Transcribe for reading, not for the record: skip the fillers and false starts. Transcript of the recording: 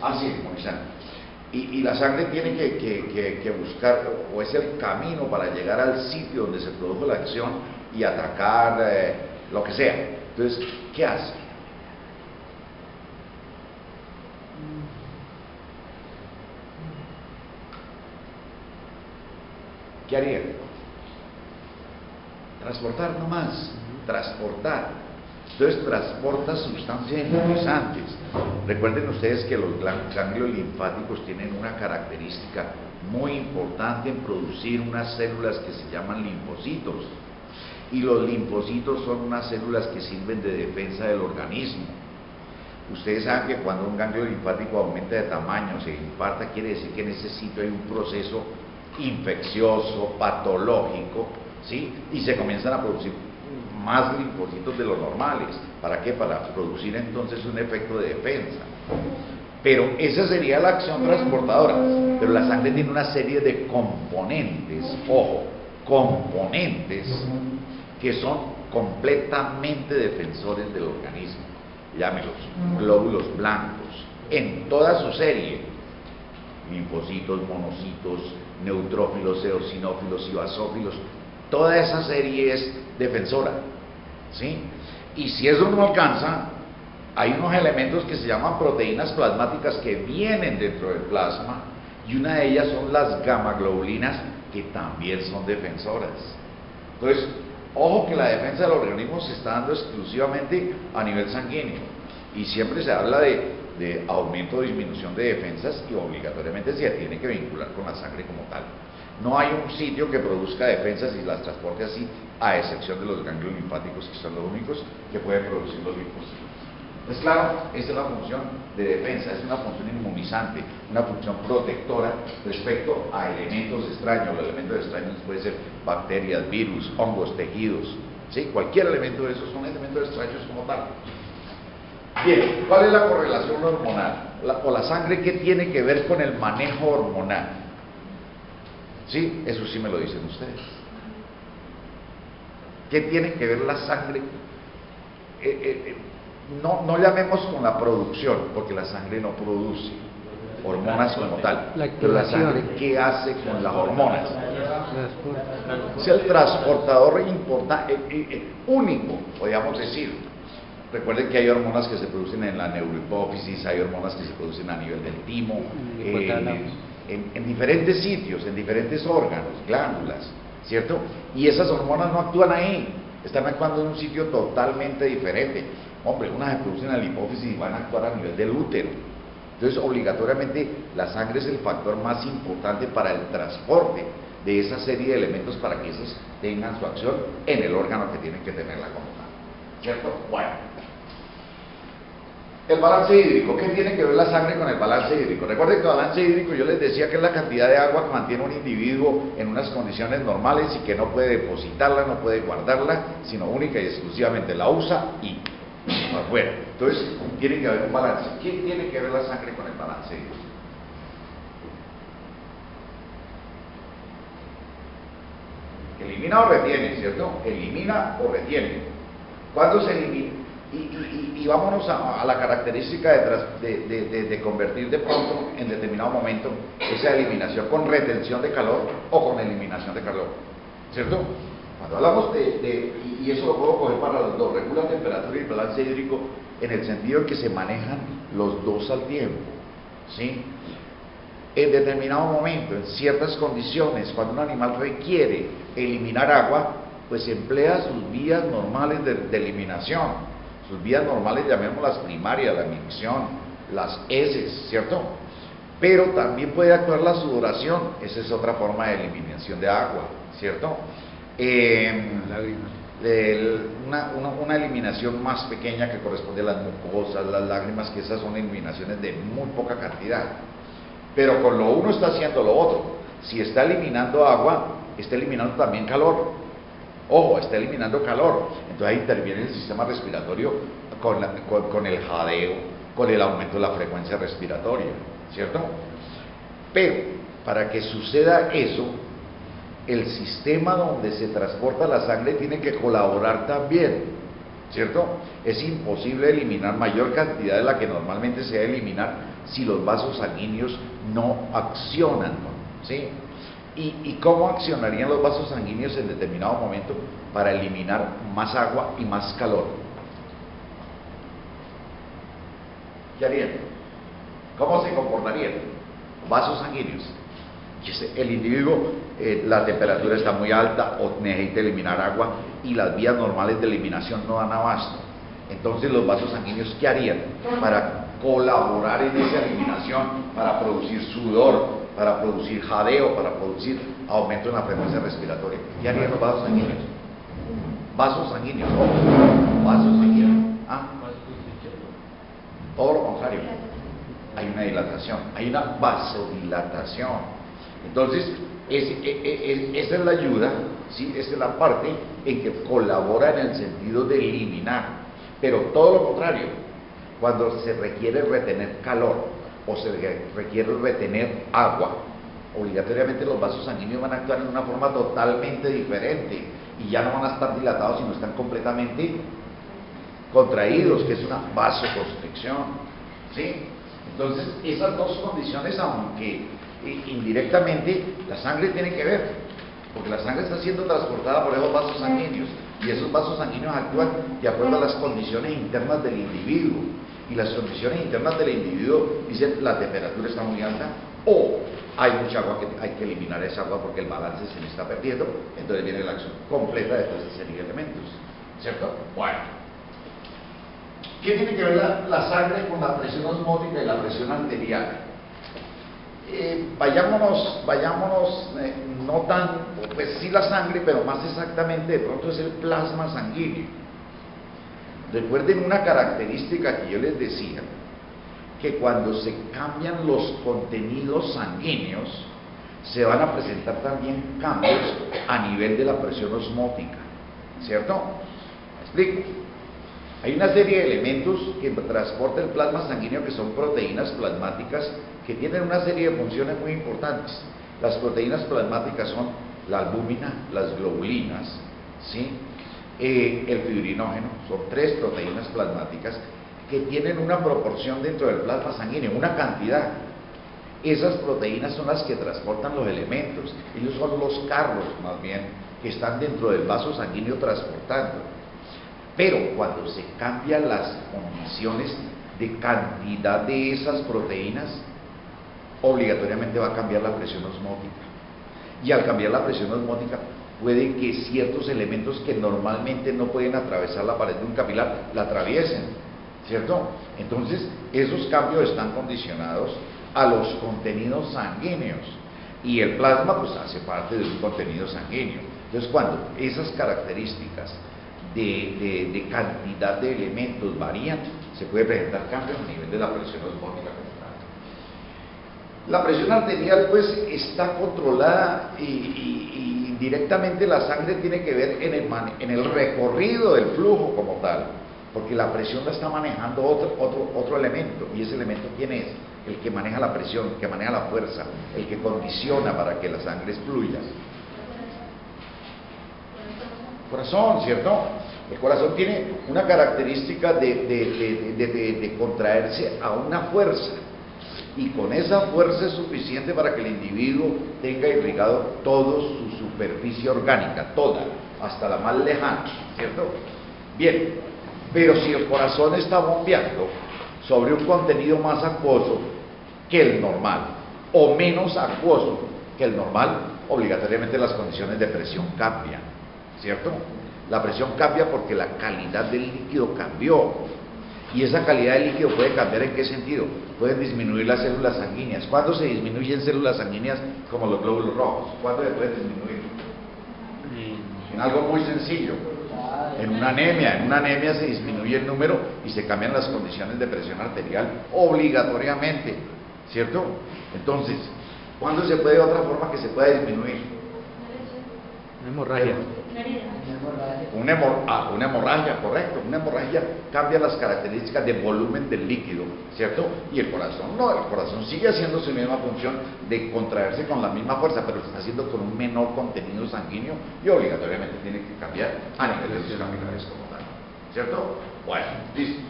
así inmunizante. Y la sangre tiene que buscar, o es el camino para llegar al sitio donde se produjo la acción y atacar lo que sea. Entonces, ¿qué hace? ¿Qué haría? Transportar nomás, transportar. Entonces transporta sustancias inmunizantes. Recuerden ustedes que los ganglios linfáticos tienen una característica muy importante en producir unas células que se llaman linfocitos. Y los linfocitos son unas células que sirven de defensa del organismo. Ustedes saben que cuando un ganglio linfático aumenta de tamaño, se infarta, quiere decir que en ese sitio hay un proceso infeccioso, patológico, ¿sí? Y se comienzan a producir más linfocitos de los normales. ¿Para qué? Para producir entonces un efecto de defensa. Pero esa sería la acción transportadora. Pero la sangre tiene una serie de componentes, ojo, componentes que son completamente defensores del organismo. Llámelos glóbulos blancos, en toda su serie: linfocitos, monocitos, neutrófilos, eosinófilos y basófilos. Toda esa serie es defensora, ¿sí? Y si eso no alcanza, hay unos elementos que se llaman proteínas plasmáticas que vienen dentro del plasma, y una de ellas son las gamaglobulinas, que también son defensoras. Entonces, ojo que la defensa del organismo se está dando exclusivamente a nivel sanguíneo, y siempre se habla de aumento o disminución de defensas, y obligatoriamente se tiene que vincular con la sangre como tal. No hay un sitio que produzca defensas y las transporte así, a excepción de los ganglios linfáticos, que son los únicos que pueden producir los linfocitos. Es claro, esa es la función de defensa, es una función inmunizante, una función protectora respecto a elementos extraños. Los elementos extraños pueden ser bacterias, virus, hongos, tejidos, ¿sí? Cualquier elemento de esos son elementos extraños como tal. Bien, ¿cuál es la correlación hormonal? O la sangre, ¿qué tiene que ver con el manejo hormonal? Sí, eso sí me lo dicen ustedes. ¿Qué tiene que ver la sangre? No llamemos con la producción, porque la sangre no produce hormonas como tal. Pero la sangre, ¿qué hace con las hormonas? Es el transportador único, podríamos decir. Recuerden que hay hormonas que se producen en la neurohipófisis, hay hormonas que se producen a nivel del timo, en diferentes sitios, en diferentes órganos, glándulas, ¿cierto? Y esas hormonas no actúan ahí, están actuando en un sitio totalmente diferente. Hombre, unas se producen en la hipófisis y van a actuar a nivel del útero. Entonces, obligatoriamente, la sangre es el factor más importante para el transporte de esa serie de elementos para que esos tengan su acción en el órgano que tienen que tenerla como tal, ¿cierto? Bueno, el balance hídrico. ¿Qué tiene que ver la sangre con el balance hídrico? Recuerden que el balance hídrico, yo les decía que es la cantidad de agua que mantiene un individuo en unas condiciones normales y que no puede depositarla, no puede guardarla, sino única y exclusivamente la usa y afuera. Entonces, tiene que haber un balance. ¿Qué tiene que ver la sangre con el balance hídrico? Elimina o retiene, ¿cierto? Elimina o retiene. ¿Cuándo se elimina? Y vámonos a la característica de convertir de pronto en determinado momento esa eliminación con retención de calor o con eliminación de calor, ¿cierto? Cuando hablamos y eso lo puedo coger para los dos, regula temperatura y balance hídrico, en el sentido de que se manejan los dos al tiempo, ¿sí? En determinado momento, en ciertas condiciones, cuando un animal requiere eliminar agua, pues emplea sus vías normales de eliminación. Sus vías normales, llamémoslas primarias, la micción, las heces, ¿cierto? Pero también puede actuar la sudoración, esa es otra forma de eliminación de agua, ¿cierto? Una eliminación más pequeña que corresponde a las mucosas, las lágrimas, que esas son eliminaciones de muy poca cantidad. Pero con lo uno está haciendo lo otro. Si está eliminando agua, está eliminando también calor. Ojo, está eliminando calor. Entonces ahí interviene el sistema respiratorio con el jadeo, con el aumento de la frecuencia respiratoria, ¿cierto? Pero para que suceda eso, el sistema donde se transporta la sangre tiene que colaborar también. ¿cierto? Es imposible eliminar mayor cantidad de la que normalmente se debe eliminar si los vasos sanguíneos no accionan, ¿sí? ¿Y cómo accionarían los vasos sanguíneos en determinado momento para eliminar más agua y más calor? ¿Qué harían? ¿Cómo se comportarían? Vasos sanguíneos. El individuo, la temperatura está muy alta o necesita eliminar agua y las vías normales de eliminación no dan abasto. Entonces los vasos sanguíneos, ¿qué harían? Para colaborar en esa eliminación, para producir sudor, para producir jadeo, para producir aumento en la frecuencia respiratoria. ¿Qué harían los vasos sanguíneos? Vasos sanguíneos, ¿no? Vasos sanguíneos. ¿Ah? Todo lo contrario. Hay una dilatación, hay una vasodilatación. Entonces, esa es la ayuda, ¿sí? Esa es la parte en que colabora en el sentido de eliminar. Pero todo lo contrario, cuando se requiere retener calor o se requiere retener agua, obligatoriamente los vasos sanguíneos van a actuar en una forma totalmente diferente y ya no van a estar dilatados, sino están completamente contraídos, que es una vasoconstricción, ¿sí? Entonces, esas dos condiciones, aunque indirectamente la sangre tiene que ver, porque la sangre está siendo transportada por esos vasos sanguíneos y esos vasos sanguíneos actúan de acuerdo a las condiciones internas del individuo, y las condiciones internas del individuo dicen la temperatura está muy alta o hay mucha agua que hay que eliminar esa agua porque el balance se le está perdiendo. Entonces viene la acción completa de toda esa serie de elementos, ¿cierto? Bueno, ¿qué tiene que ver la sangre con la presión osmótica y la presión arterial? Vayámonos, no tan, pues sí la sangre, pero más exactamente de pronto es el plasma sanguíneo. Recuerden una característica que yo les decía, que cuando se cambian los contenidos sanguíneos, se van a presentar también cambios a nivel de la presión osmótica, ¿cierto? ¿Me explico? Hay una serie de elementos que transporta el plasma sanguíneo que son proteínas plasmáticas que tienen una serie de funciones muy importantes. Las proteínas plasmáticas son la albúmina, las globulinas, ¿sí? El fibrinógeno, son 3 proteínas plasmáticas que tienen una proporción dentro del plasma sanguíneo, una cantidad. Esas proteínas son las que transportan los elementos, ellos son los carros más bien, que están dentro del vaso sanguíneo transportando. Pero cuando se cambian las condiciones de cantidad de esas proteínas, obligatoriamente va a cambiar la presión osmótica. Y al cambiar la presión osmótica, puede que ciertos elementos que normalmente no pueden atravesar la pared de un capilar, la atraviesen, ¿cierto? Entonces, esos cambios están condicionados a los contenidos sanguíneos. Y el plasma, pues, hace parte de un contenido sanguíneo. Entonces, cuando esas características de cantidad de elementos varían, se puede presentar cambios a nivel de la presión osmótica. La presión arterial, pues, está controlada y directamente la sangre tiene que ver en el recorrido del flujo como tal, porque la presión la está manejando otro elemento, y ese elemento, ¿quién es? El que maneja la presión, el que maneja la fuerza, el que condiciona para que la sangre fluya. Corazón, ¿cierto? El corazón tiene una característica de contraerse a una fuerza, y con esa fuerza es suficiente para que el individuo tenga irrigado toda su superficie orgánica, toda, hasta la más lejana, ¿cierto? Bien, pero si el corazón está bombeando sobre un contenido más acuoso que el normal, o menos acuoso que el normal, obligatoriamente las condiciones de presión cambian, ¿cierto? La presión cambia porque la calidad del líquido cambió. Y esa calidad del líquido puede cambiar ¿en qué sentido? Pueden disminuir las células sanguíneas. ¿Cuándo se disminuyen células sanguíneas como los glóbulos rojos? ¿Cuándo se pueden disminuir? En algo muy sencillo. En una anemia se disminuye el número y se cambian las condiciones de presión arterial obligatoriamente, ¿cierto? Entonces, ¿cuándo se puede de otra forma que se pueda disminuir? Una hemorragia. Una hemorragia, correcto. Una hemorragia cambia las características de volumen del líquido, ¿cierto? Y el corazón no, el corazón sigue haciendo su misma función de contraerse con la misma fuerza, pero lo está haciendo con un menor contenido sanguíneo y obligatoriamente tiene que cambiar a nivel de sus capilares como tal. ¿cierto? Bueno, listo.